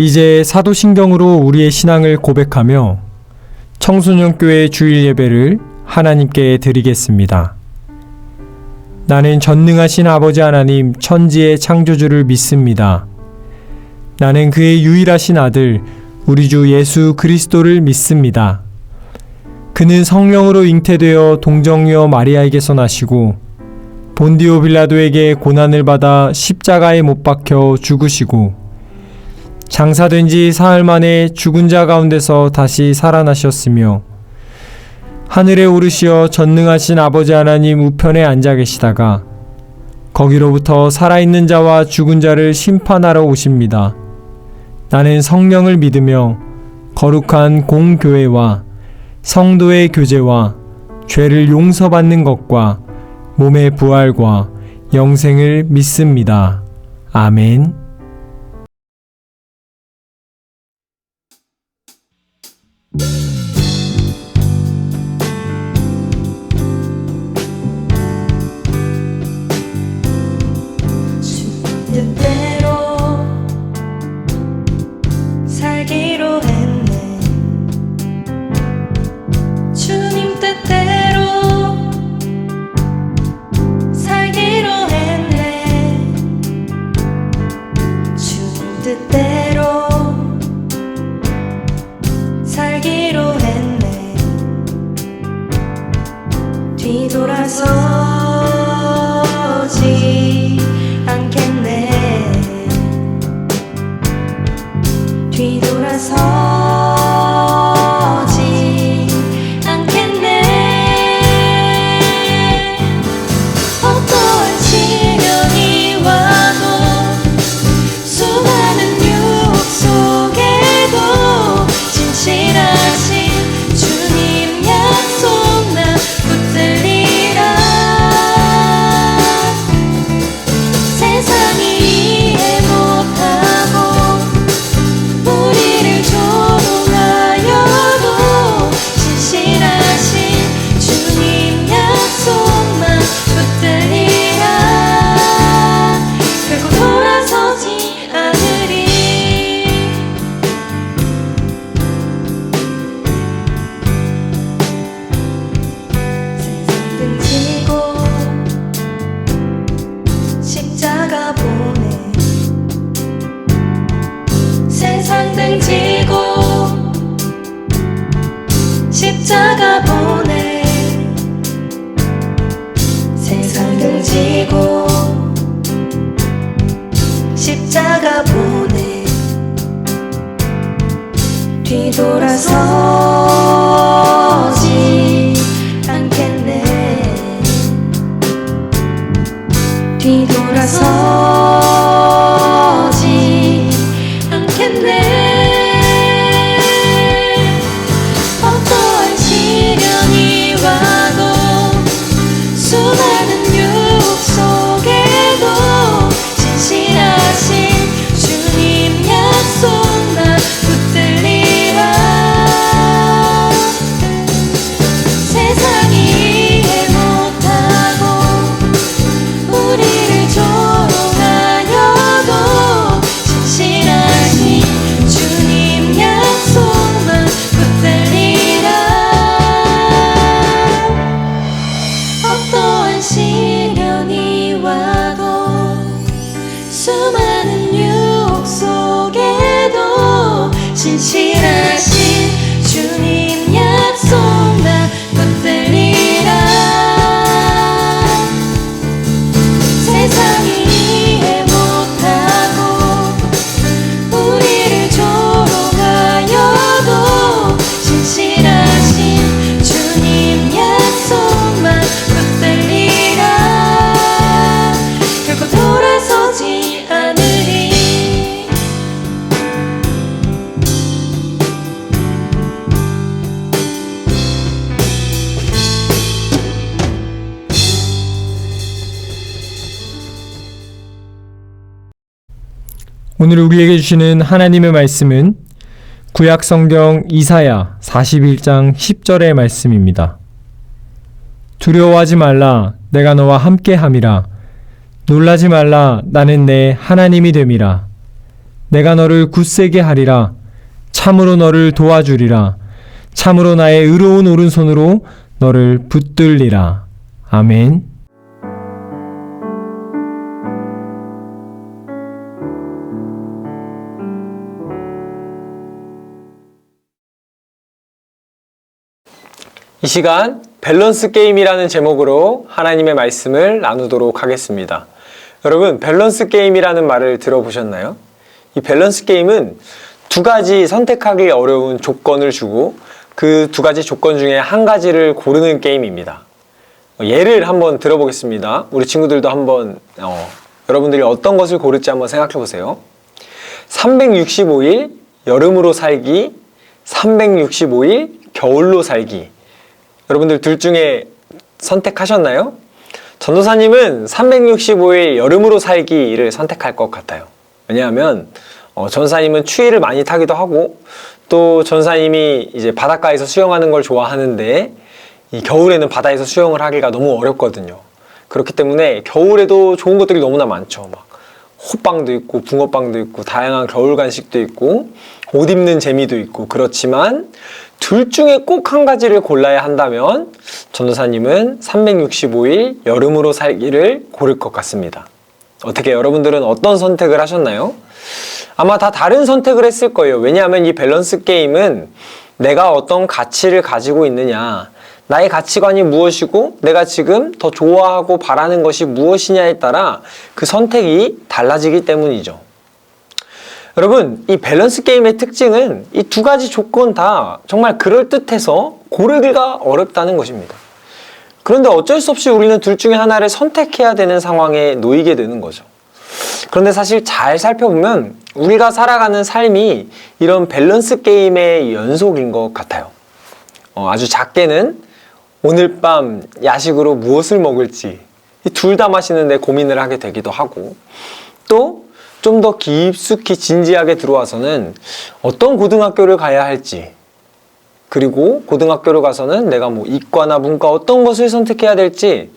이제 사도신경으로 우리의 신앙을 고백하며 청소년교회 주일 예배를 하나님께 드리겠습니다. 나는 전능하신 아버지 하나님 천지의 창조주를 믿습니다. 나는 그의 유일하신 아들 우리 주 예수 그리스도를 믿습니다. 그는 성령으로 잉태되어 동정녀 마리아에게서 나시고 본디오 빌라도에게 고난을 받아 십자가에 못 박혀 죽으시고 장사된 지 사흘 만에 죽은 자 가운데서 다시 살아나셨으며 하늘에 오르시어 전능하신 아버지 하나님 우편에 앉아 계시다가 거기로부터 살아있는 자와 죽은 자를 심판하러 오십니다. 나는 성령을 믿으며 거룩한 공교회와 성도의 교제와 죄를 용서받는 것과 몸의 부활과 영생을 믿습니다. 아멘. 뜻대로 살기로 했네. 주님 뜻대로 살기로 했네. 주님 뜻대로 살기로 했네. 뒤돌아서지 않겠네. 뒤돌아서지 않겠네. 어떠한 시련이 와도 수많은 유혹 속에도 진실하신 주님 약속 나 붙들리라. 세상이 이해 못하고 우리를 조롱하여도 진실하신 주님 약속만 붙들리라. 결코 돌아서지 않으리. 세상 등지고 십자가 보내. 세상 등지고 십자가 보내. 세상 등지고 십자가 보내. 뒤돌아서지 않겠네. 뒤돌아서지 않겠네. 어떠한 시련이 와도 수많은 유혹 속에도 진실하신 주님 약속 나 붙들리라. 세상이 이해 못하고 우리를 조롱하여도 진실하신 주님 약속만 붙들리라. 어떠한 시련이 와도 수많은 유혹 속에도 진실하신 주님 약속 나 붙들리라. 세상이 이해 못하고 우리를 조롱하여도 진실하신 주님 약속만 붙들리라. 결코 돌아서지 않으리. 오늘 우리에게 주시는 하나님의 말씀은 구약성경 이사야 41장 10절의 말씀입니다. 두려워하지 말라, 내가 너와 함께함이라. 놀라지 말라, 나는 내 하나님이 됨이라. 내가 너를 굳세게 하리라. 참으로 너를 도와주리라. 참으로 나의 의로운 오른손으로 너를 붙들리라. 아멘. 이 시간 밸런스 게임이라는 제목으로 하나님의 말씀을 나누도록 하겠습니다. 여러분, 밸런스 게임이라는 말을 들어보셨나요? 이 밸런스 게임은 두 가지 선택하기 어려운 조건을 주고 그 두 가지 조건 중에 한 가지를 고르는 게임입니다. 예를 한번 들어보겠습니다. 우리 친구들도 한번 여러분들이 어떤 것을 고를지 한번 생각해 보세요. 365일 여름으로 살기, 365일 겨울로 살기. 여러분들 둘 중에 선택하셨나요? 전도사님은 365일 여름으로 살기를 선택할 것 같아요. 왜냐하면 전도사님은 추위를 많이 타기도 하고 또 전도사님이 이제 바닷가에서 수영하는 걸 좋아하는데 이 겨울에는 바다에서 수영을 하기가 너무 어렵거든요. 그렇기 때문에 겨울에도 좋은 것들이 너무나 많죠. 막 호빵도 있고 붕어빵도 있고 다양한 겨울 간식도 있고 옷 입는 재미도 있고. 그렇지만 둘 중에 꼭 한 가지를 골라야 한다면 전도사님은 365일 여름으로 살기를 고를 것 같습니다. 어떻게 여러분들은 어떤 선택을 하셨나요? 아마 다 다른 선택을 했을 거예요. 왜냐하면 이 밸런스 게임은 내가 어떤 가치를 가지고 있느냐, 나의 가치관이 무엇이고 내가 지금 더 좋아하고 바라는 것이 무엇이냐에 따라 그 선택이 달라지기 때문이죠. 여러분, 이 밸런스 게임의 특징은 이 두 가지 조건 다 정말 그럴듯해서 고르기가 어렵다는 것입니다. 그런데 어쩔 수 없이 우리는 둘 중에 하나를 선택해야 되는 상황에 놓이게 되는 거죠. 그런데 사실 잘 살펴보면 우리가 살아가는 삶이 이런 밸런스 게임의 연속인 것 같아요. 아주 작게는 오늘 밤 야식으로 무엇을 먹을지 둘 다 마시는데 고민을 하게 되기도 하고, 또 좀 더 깊숙이 진지하게 들어와서는 어떤 고등학교를 가야 할지, 그리고 고등학교를 가서는 내가 뭐 이과나 문과 어떤 것을 선택해야 될지,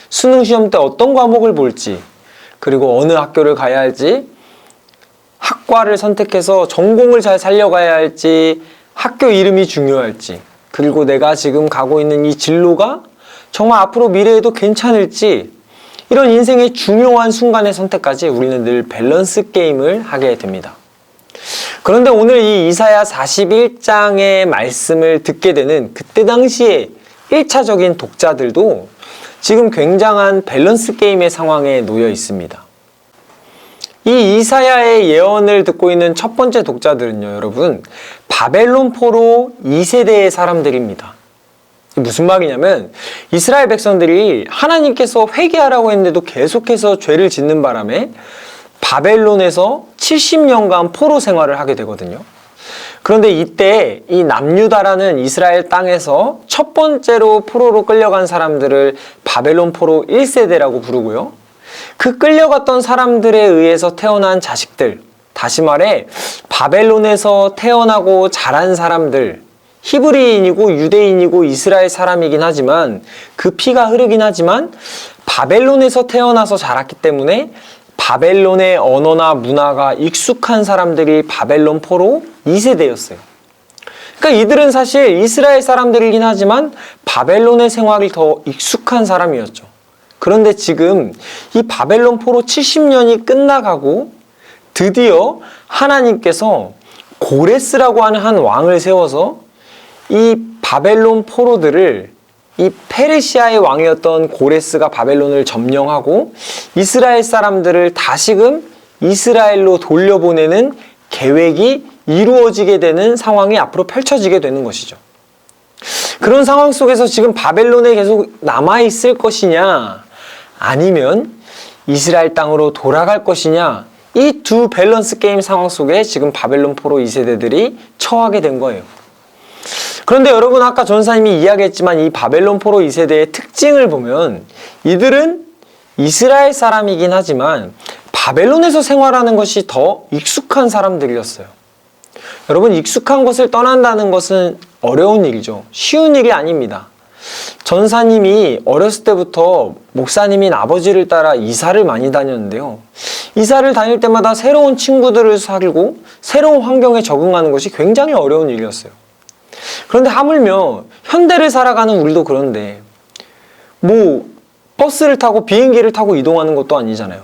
수능 시험 때 어떤 과목을 볼지, 그리고 어느 학교를 가야 할지, 학과를 선택해서 전공을 잘 살려가야 할지, 학교 이름이 중요할지, 그리고 내가 지금 가고 있는 이 진로가 정말 앞으로 미래에도 괜찮을지, 이런 인생의 중요한 순간의 선택까지 우리는 늘 밸런스 게임을 하게 됩니다. 그런데 오늘 이 이사야 41장의 말씀을 듣게 되는 그때 당시에 1차적인 독자들도 지금 굉장한 밸런스 게임의 상황에 놓여 있습니다. 이 이사야의 예언을 듣고 있는 첫 번째 독자들은요, 여러분, 바벨론 포로 2세대의 사람들입니다. 무슨 말이냐면 이스라엘 백성들이 하나님께서 회개하라고 했는데도 계속해서 죄를 짓는 바람에 바벨론에서 70년간 포로 생활을 하게 되거든요. 그런데 이때 이 남유다라는 이스라엘 땅에서 첫 번째로 포로로 끌려간 사람들을 바벨론 포로 1세대라고 부르고요. 그 끌려갔던 사람들에 의해서 태어난 자식들, 다시 말해 바벨론에서 태어나고 자란 사람들, 히브리인이고 유대인이고 이스라엘 사람이긴 하지만 그 피가 흐르긴 하지만 바벨론에서 태어나서 자랐기 때문에 바벨론의 언어나 문화가 익숙한 사람들이 바벨론 포로 2세대였어요. 그러니까 이들은 사실 이스라엘 사람들이긴 하지만 바벨론의 생활이 더 익숙한 사람이었죠. 그런데 지금 이 바벨론 포로 70년이 끝나가고 드디어 하나님께서 고레스라고 하는 한 왕을 세워서 이 바벨론 포로들을, 이 페르시아의 왕이었던 고레스가 바벨론을 점령하고 이스라엘 사람들을 다시금 이스라엘로 돌려보내는 계획이 이루어지게 되는 상황이 앞으로 펼쳐지게 되는 것이죠. 그런 상황 속에서 지금 바벨론에 계속 남아있을 것이냐, 아니면 이스라엘 땅으로 돌아갈 것이냐, 이 두 밸런스 게임 상황 속에 지금 바벨론 포로 2세대들이 처하게 된 거예요. 그런데 여러분, 아까 전사님이 이야기했지만 이 바벨론 포로 2세대의 특징을 보면 이들은 이스라엘 사람이긴 하지만 바벨론에서 생활하는 것이 더 익숙한 사람들이었어요. 여러분, 익숙한 것을 떠난다는 것은 어려운 일이죠. 쉬운 일이 아닙니다. 전사님이 어렸을 때부터 목사님인 아버지를 따라 이사를 많이 다녔는데요. 이사를 다닐 때마다 새로운 친구들을 사귀고 새로운 환경에 적응하는 것이 굉장히 어려운 일이었어요. 그런데 하물며 현대를 살아가는 우리도 그런데 뭐 버스를 타고 비행기를 타고 이동하는 것도 아니잖아요.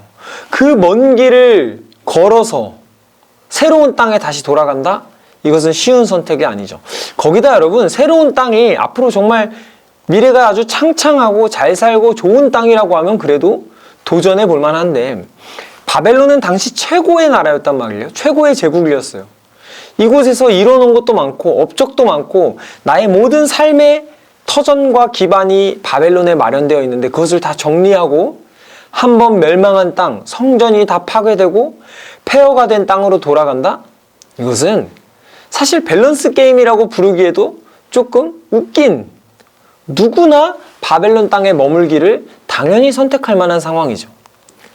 그 먼 길을 걸어서 새로운 땅에 다시 돌아간다? 이것은 쉬운 선택이 아니죠. 거기다 여러분, 새로운 땅이 앞으로 정말 미래가 아주 창창하고 잘 살고 좋은 땅이라고 하면 그래도 도전해 볼 만한데, 바벨론은 당시 최고의 나라였단 말이에요. 최고의 제국이었어요. 이곳에서 이뤄놓은 것도 많고 업적도 많고 나의 모든 삶의 터전과 기반이 바벨론에 마련되어 있는데, 그것을 다 정리하고 한번 멸망한 땅, 성전이 다 파괴되고 폐허가 된 땅으로 돌아간다? 이것은 사실 밸런스 게임이라고 부르기에도 조금 웃긴, 누구나 바벨론 땅에 머물기를 당연히 선택할 만한 상황이죠.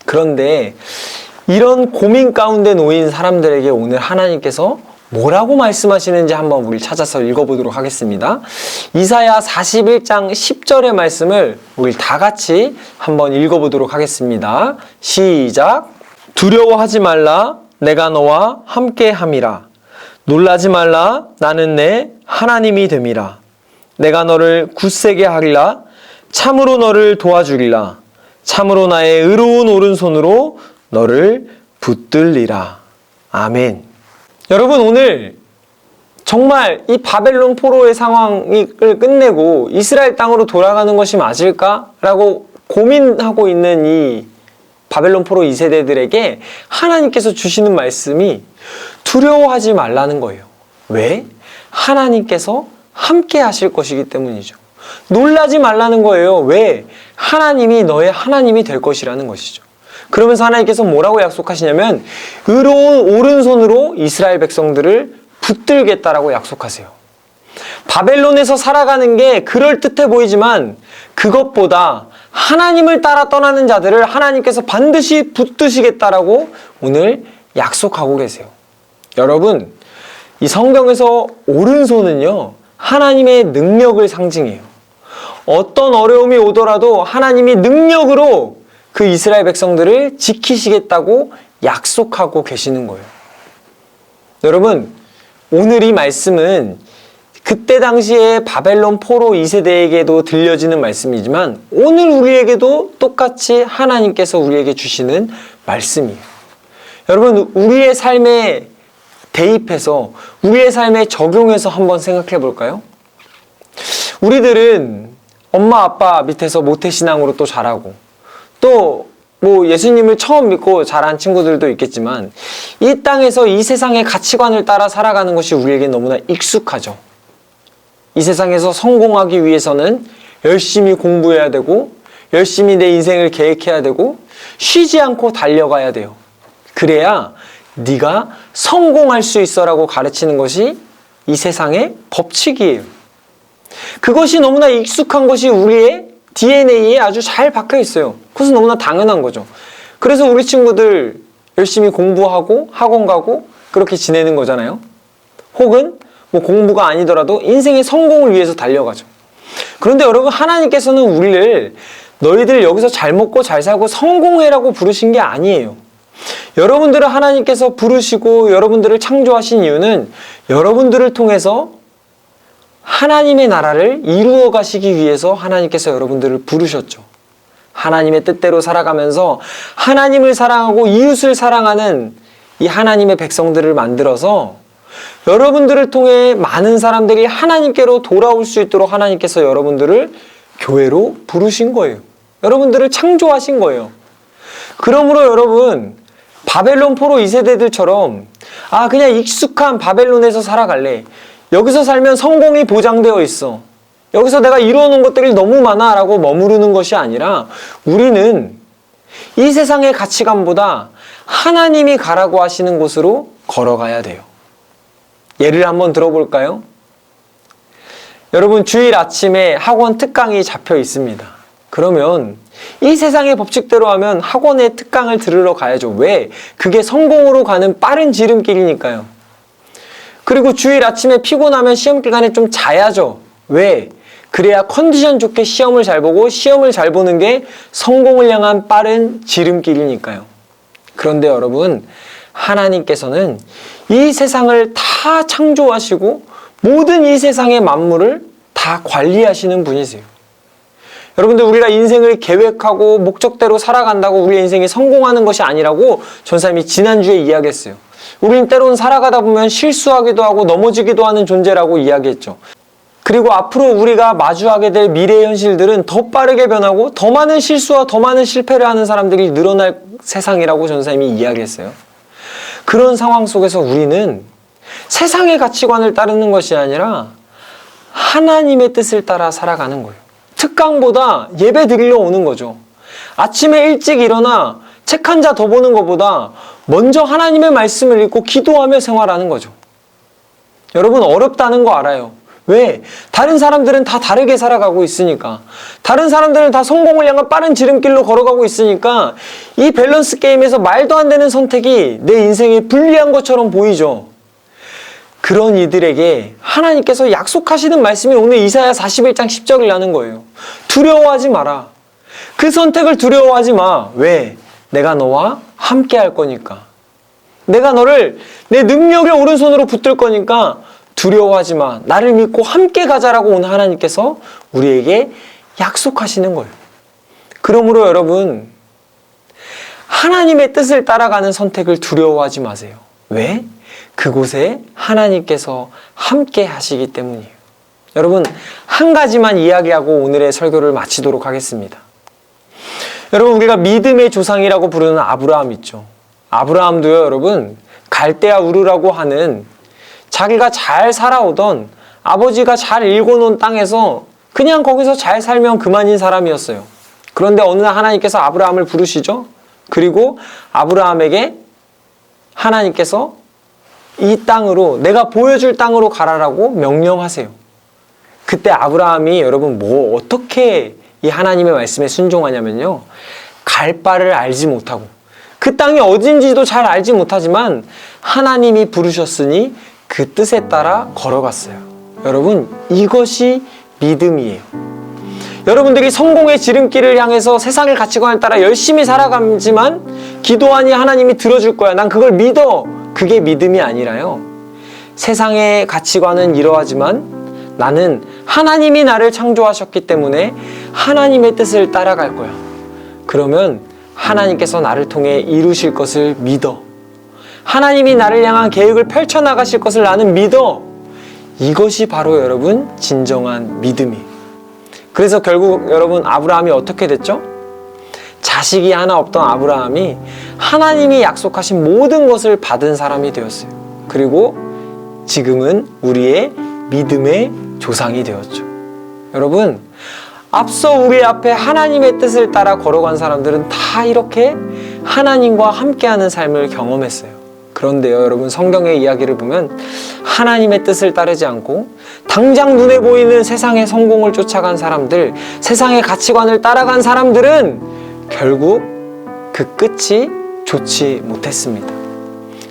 그런데 이런 고민 가운데 놓인 사람들에게 오늘 하나님께서 뭐라고 말씀하시는지 한번 우리 찾아서 읽어보도록 하겠습니다. 이사야 41장 10절의 말씀을 우리 다 같이 한번 읽어보도록 하겠습니다. 시작. 두려워하지 말라, 내가 너와 함께함이라. 놀라지 말라, 나는 내 하나님이 됨이라. 내가 너를 굳세게 하리라. 참으로 너를 도와주리라. 참으로 나의 의로운 오른손으로 너를 붙들리라. 아멘. 여러분, 오늘 정말 이 바벨론 포로의 상황을 끝내고 이스라엘 땅으로 돌아가는 것이 맞을까라고 고민하고 있는 이 바벨론 포로 2세대들에게 하나님께서 주시는 말씀이 두려워하지 말라는 거예요. 왜? 하나님께서 함께 하실 것이기 때문이죠. 놀라지 말라는 거예요. 왜? 하나님이 너의 하나님이 될 것이라는 것이죠. 그러면서 하나님께서 뭐라고 약속하시냐면 의로운 오른손으로 이스라엘 백성들을 붙들겠다라고 약속하세요. 바벨론에서 살아가는 게 그럴듯해 보이지만 그것보다 하나님을 따라 떠나는 자들을 하나님께서 반드시 붙드시겠다라고 오늘 약속하고 계세요. 여러분, 이 성경에서 오른손은요, 하나님의 능력을 상징해요. 어떤 어려움이 오더라도 하나님이 능력으로 그 이스라엘 백성들을 지키시겠다고 약속하고 계시는 거예요. 여러분, 오늘 이 말씀은 그때 당시에 바벨론 포로 2세대에게도 들려지는 말씀이지만 오늘 우리에게도 똑같이 하나님께서 우리에게 주시는 말씀이에요. 여러분, 우리의 삶에 대입해서 우리의 삶에 적용해서 한번 생각해 볼까요? 우리들은 엄마 아빠 밑에서 모태신앙으로 또 자라고 또 뭐 예수님을 처음 믿고 자란 친구들도 있겠지만 이 땅에서 이 세상의 가치관을 따라 살아가는 것이 우리에게 너무나 익숙하죠. 이 세상에서 성공하기 위해서는 열심히 공부해야 되고 열심히 내 인생을 계획해야 되고 쉬지 않고 달려가야 돼요. 그래야 네가 성공할 수 있어라고 가르치는 것이 이 세상의 법칙이에요. 그것이 너무나 익숙한 것이 우리의 DNA에 아주 잘 박혀 있어요. 그것은 너무나 당연한 거죠. 그래서 우리 친구들 열심히 공부하고 학원 가고 그렇게 지내는 거잖아요. 혹은 뭐 공부가 아니더라도 인생의 성공을 위해서 달려가죠. 그런데 여러분, 하나님께서는 우리를 너희들 여기서 잘 먹고 잘 살고 성공해라고 부르신 게 아니에요. 여러분들을 하나님께서 부르시고 여러분들을 창조하신 이유는 여러분들을 통해서 하나님의 나라를 이루어 가시기 위해서 하나님께서 여러분들을 부르셨죠. 하나님의 뜻대로 살아가면서 하나님을 사랑하고 이웃을 사랑하는 이 하나님의 백성들을 만들어서 여러분들을 통해 많은 사람들이 하나님께로 돌아올 수 있도록 하나님께서 여러분들을 교회로 부르신 거예요. 여러분들을 창조하신 거예요. 그러므로 여러분, 바벨론 포로 2세대들처럼 그냥 익숙한 바벨론에서 살아갈래, 여기서 살면 성공이 보장되어 있어, 여기서 내가 이루어놓은 것들이 너무 많아 라고 머무르는 것이 아니라 우리는 이 세상의 가치관보다 하나님이 가라고 하시는 곳으로 걸어가야 돼요. 예를 한번 들어볼까요? 여러분, 주일 아침에 학원 특강이 잡혀 있습니다. 그러면 이 세상의 법칙대로 하면 학원에 특강을 들으러 가야죠. 왜? 그게 성공으로 가는 빠른 지름길이니까요. 그리고 주일 아침에 피곤하면 시험 기간에 좀 자야죠. 왜? 그래야 컨디션 좋게 시험을 잘 보고 시험을 잘 보는 게 성공을 향한 빠른 지름길이니까요. 그런데 여러분, 하나님께서는 이 세상을 다 창조하시고 모든 이 세상의 만물을 다 관리하시는 분이세요. 여러분들, 우리가 인생을 계획하고 목적대로 살아간다고 우리의 인생이 성공하는 것이 아니라고 전사님이 지난주에 이야기했어요. 우린 때론 살아가다 보면 실수하기도 하고 넘어지기도 하는 존재라고 이야기했죠. 그리고 앞으로 우리가 마주하게 될 미래의 현실들은 더 빠르게 변하고 더 많은 실수와 더 많은 실패를 하는 사람들이 늘어날 세상이라고 전사님이 이야기했어요. 그런 상황 속에서 우리는 세상의 가치관을 따르는 것이 아니라 하나님의 뜻을 따라 살아가는 거예요. 특강보다 예배 드리러 오는 거죠. 아침에 일찍 일어나 책 한 자 더 보는 것보다 먼저 하나님의 말씀을 읽고 기도하며 생활하는 거죠. 여러분, 어렵다는 거 알아요. 왜? 다른 사람들은 다 다르게 살아가고 있으니까. 다른 사람들은 다 성공을 향한 빠른 지름길로 걸어가고 있으니까 이 밸런스 게임에서 말도 안 되는 선택이 내 인생에 불리한 것처럼 보이죠. 그런 이들에게 하나님께서 약속하시는 말씀이 오늘 이사야 41장 10절을 나는 거예요. 두려워하지 마라. 그 선택을 두려워하지 마. 왜? 내가 너와 함께 할 거니까. 내가 너를 내 능력의 오른손으로 붙들 거니까 두려워하지 마. 나를 믿고 함께 가자라고 오늘 하나님께서 우리에게 약속하시는 거예요. 그러므로 여러분, 하나님의 뜻을 따라가는 선택을 두려워하지 마세요. 왜? 그곳에 하나님께서 함께 하시기 때문이에요. 여러분, 한 가지만 이야기하고 오늘의 설교를 마치도록 하겠습니다. 여러분, 우리가 믿음의 조상이라고 부르는 아브라함 있죠. 아브라함도요, 여러분, 갈대아 우르라고 하는 자기가 잘 살아오던 아버지가 잘 일궈놓은 땅에서 그냥 거기서 잘 살면 그만인 사람이었어요. 그런데 어느 날 하나님께서 아브라함을 부르시죠. 그리고 아브라함에게 하나님께서 이 땅으로, 내가 보여줄 땅으로 가라라고 명령하세요. 그때 아브라함이 여러분 어떻게 이 하나님의 말씀에 순종하냐면요, 갈 바를 알지 못하고 그 땅이 어딘지도 잘 알지 못하지만 하나님이 부르셨으니 그 뜻에 따라 걸어갔어요. 여러분, 이것이 믿음이에요. 여러분들이 성공의 지름길을 향해서 세상의 가치관을 따라 열심히 살아가지만 기도하니 하나님이 들어줄 거야, 난 그걸 믿어, 그게 믿음이 아니라요, 세상의 가치관은 이러하지만 나는 하나님이 나를 창조하셨기 때문에 하나님의 뜻을 따라갈 거야. 그러면 하나님께서 나를 통해 이루실 것을 믿어. 하나님이 나를 향한 계획을 펼쳐나가실 것을 나는 믿어. 이것이 바로 여러분 진정한 믿음이에요. 그래서 결국 여러분 아브라함이 어떻게 됐죠? 자식이 하나 없던 아브라함이 하나님이 약속하신 모든 것을 받은 사람이 되었어요. 그리고 지금은 우리의 믿음의 조상이 되었죠. 여러분, 앞서 우리 앞에 하나님의 뜻을 따라 걸어간 사람들은 다 이렇게 하나님과 함께하는 삶을 경험했어요. 그런데요, 여러분, 성경의 이야기를 보면 하나님의 뜻을 따르지 않고 당장 눈에 보이는 세상의 성공을 쫓아간 사람들, 세상의 가치관을 따라간 사람들은 결국 그 끝이 좋지 못했습니다.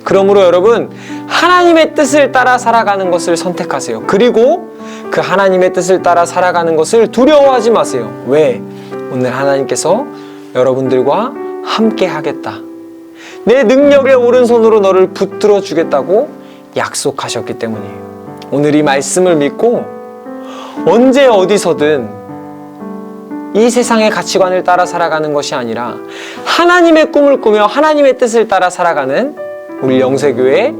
그러므로 여러분, 하나님의 뜻을 따라 살아가는 것을 선택하세요. 그리고 그 하나님의 뜻을 따라 살아가는 것을 두려워하지 마세요. 왜? 오늘 하나님께서 여러분들과 함께 하겠다, 내 능력의 오른손으로 너를 붙들어 주겠다고 약속하셨기 때문이에요. 오늘 이 말씀을 믿고 언제 어디서든 이 세상의 가치관을 따라 살아가는 것이 아니라 하나님의 꿈을 꾸며 하나님의 뜻을 따라 살아가는 우리 영세교회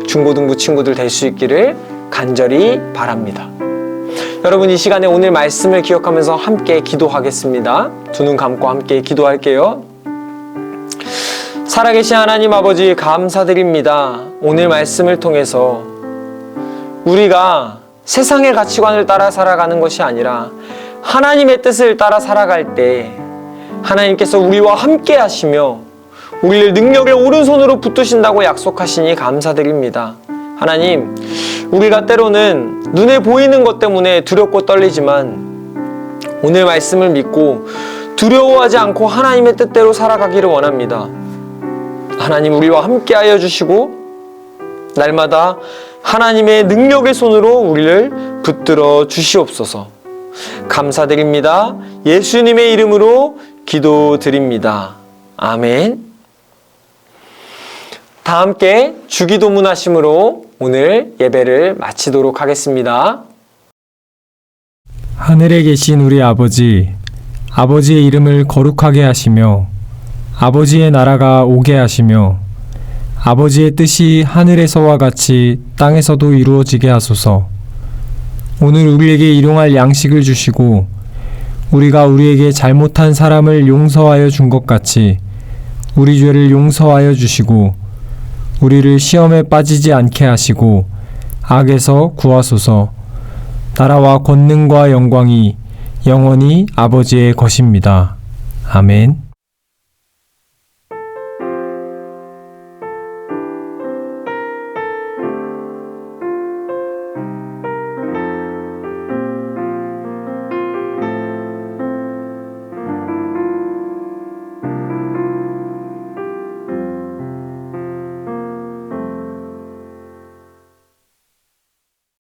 중고등부 친구들 될 수 있기를 간절히 바랍니다. 여러분, 이 시간에 오늘 말씀을 기억하면서 함께 기도하겠습니다. 두 눈 감고 함께 기도할게요. 살아계신 하나님 아버지, 감사드립니다. 오늘 말씀을 통해서 우리가 세상의 가치관을 따라 살아가는 것이 아니라 하나님의 뜻을 따라 살아갈 때 하나님께서 우리와 함께 하시며 우리를 능력의 오른손으로 붙드신다고 약속하시니 감사드립니다. 하나님, 우리가 때로는 눈에 보이는 것 때문에 두렵고 떨리지만 오늘 말씀을 믿고 두려워하지 않고 하나님의 뜻대로 살아가기를 원합니다. 하나님, 우리와 함께하여 주시고 날마다 하나님의 능력의 손으로 우리를 붙들어 주시옵소서. 감사드립니다. 예수님의 이름으로 기도드립니다. 아멘. 다 함께 주기도문 하심으로 오늘 예배를 마치도록 하겠습니다. 하늘에 계신 우리 아버지, 아버지의 이름을 거룩하게 하시며 아버지의 나라가 오게 하시며 아버지의 뜻이 하늘에서와 같이 땅에서도 이루어지게 하소서. 오늘 우리에게 일용할 양식을 주시고 우리가 우리에게 잘못한 사람을 용서하여 준 것 같이 우리 죄를 용서하여 주시고 우리를 시험에 빠지지 않게 하시고 악에서 구하소서. 나라와 권능과 영광이 영원히 아버지의 것입니다. 아멘.